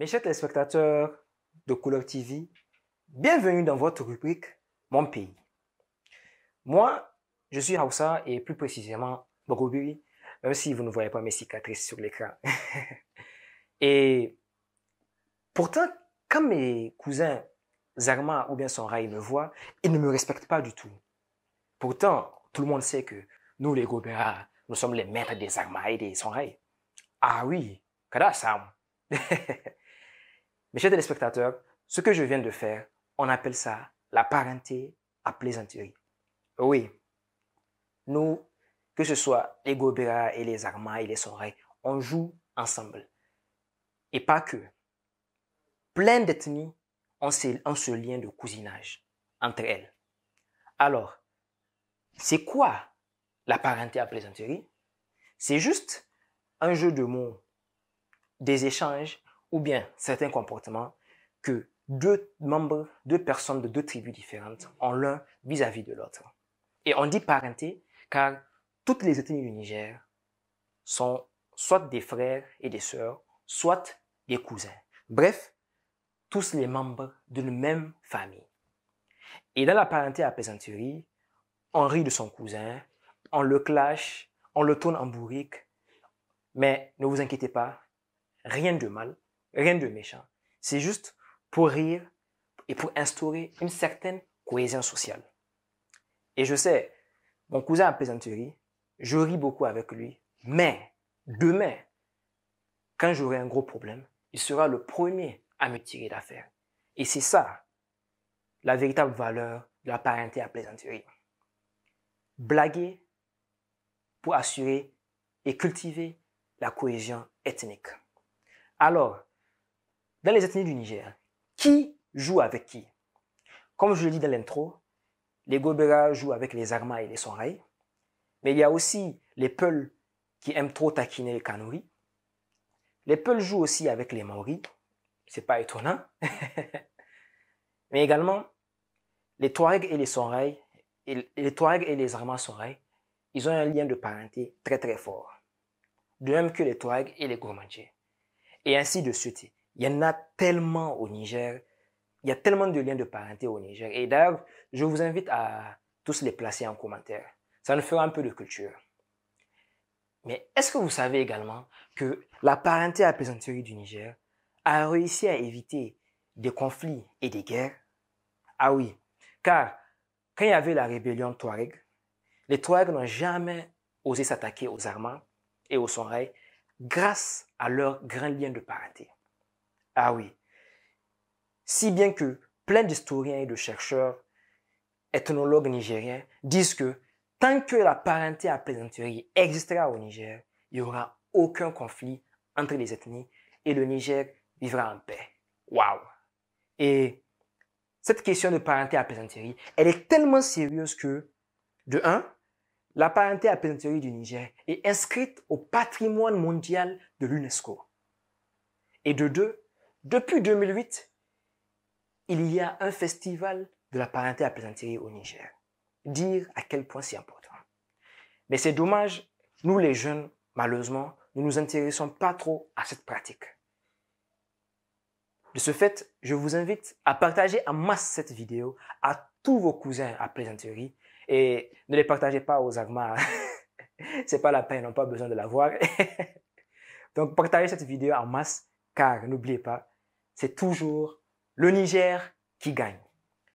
Mes chers téléspectateurs de Couleur TV, bienvenue dans votre rubrique Mon pays. Moi, je suis Hausa et plus précisément Bogobiri, même si vous ne voyez pas mes cicatrices sur l'écran. Et pourtant, quand mes cousins Zarma ou bien Sonrai me voient, ils ne me respectent pas du tout. Pourtant, tout le monde sait que nous, les Gobera, nous sommes les maîtres des Zarma et des Sonrai. Ah oui, kada Sam. Mes chers téléspectateurs, ce que je viens de faire, on appelle ça la parenté à plaisanterie. Oui, nous, que ce soit les Gobera et les Zarma et les Sonrai, on joue ensemble. Et pas que. Plein d'ethnies ont ce lien de cousinage entre elles. Alors, c'est quoi la parenté à plaisanterie? C'est juste un jeu de mots, des échanges ou bien certains comportements que deux personnes de deux tribus différentes ont l'un vis-à-vis de l'autre. Et on dit parenté car toutes les ethnies du Niger sont soit des frères et des sœurs, soit des cousins. Bref, tous les membres d'une même famille. Et dans la parenté à plaisanterie, on rit de son cousin, on le clash, on le tourne en bourrique, mais ne vous inquiétez pas, rien de mal, rien de méchant. C'est juste pour rire et pour instaurer une certaine cohésion sociale. Et je sais, mon cousin à plaisanterie, je ris beaucoup avec lui, mais demain, quand j'aurai un gros problème, il sera le premier à me tirer d'affaire. Et c'est ça, la véritable valeur de la parenté à plaisanterie. Blaguer pour assurer et cultiver la cohésion ethnique. Alors, dans les ethnies du Niger, qui joue avec qui? Comme je l'ai dit dans l'intro, les Gobera jouent avec les Zarma et les Sonrai, mais il y a aussi les Peuls qui aiment trop taquiner les Kanouris. Les Peuls jouent aussi avec les Maoris, c'est pas étonnant. Mais également, les Touaregs et les Sonrai, les Touaregs et les Zarma Sonrai, ils ont un lien de parenté très très fort. De même que les Touaregs et les Gourmandjés. Et ainsi de suite. Il y en a tellement au Niger. Il y a tellement de liens de parenté au Niger. Et d'ailleurs, je vous invite à tous les placer en commentaire. Ça nous fera un peu de culture. Mais est-ce que vous savez également que la parenté à plaisanterie du Niger a réussi à éviter des conflits et des guerres? Ah oui, car quand il y avait la rébellion Touareg, les Touaregs n'ont jamais osé s'attaquer aux Armands et aux Sonrai grâce à leur grand lien de parenté. Ah oui, si bien que plein d'historiens et de chercheurs, ethnologues nigériens disent que tant que la parenté à plaisanterie existera au Niger, il n'y aura aucun conflit entre les ethnies et le Niger vivra en paix. Waouh! Et cette question de parenté à plaisanterie, elle est tellement sérieuse que, de un, la parenté à plaisanterie du Niger est inscrite au patrimoine mondial de l'UNESCO. Et de deux, depuis 2008, il y a un festival de la parenté à plaisanterie au Niger. Dire à quel point c'est important. Mais c'est dommage, nous les jeunes, malheureusement, nous ne nous intéressons pas trop à cette pratique. De ce fait, je vous invite à partager en masse cette vidéo à tous vos cousins à plaisanterie et ne les partagez pas aux Arma. C'est pas la peine, ils n'ont pas besoin de la voir. Donc partagez cette vidéo en masse car n'oubliez pas, c'est toujours le Niger qui gagne.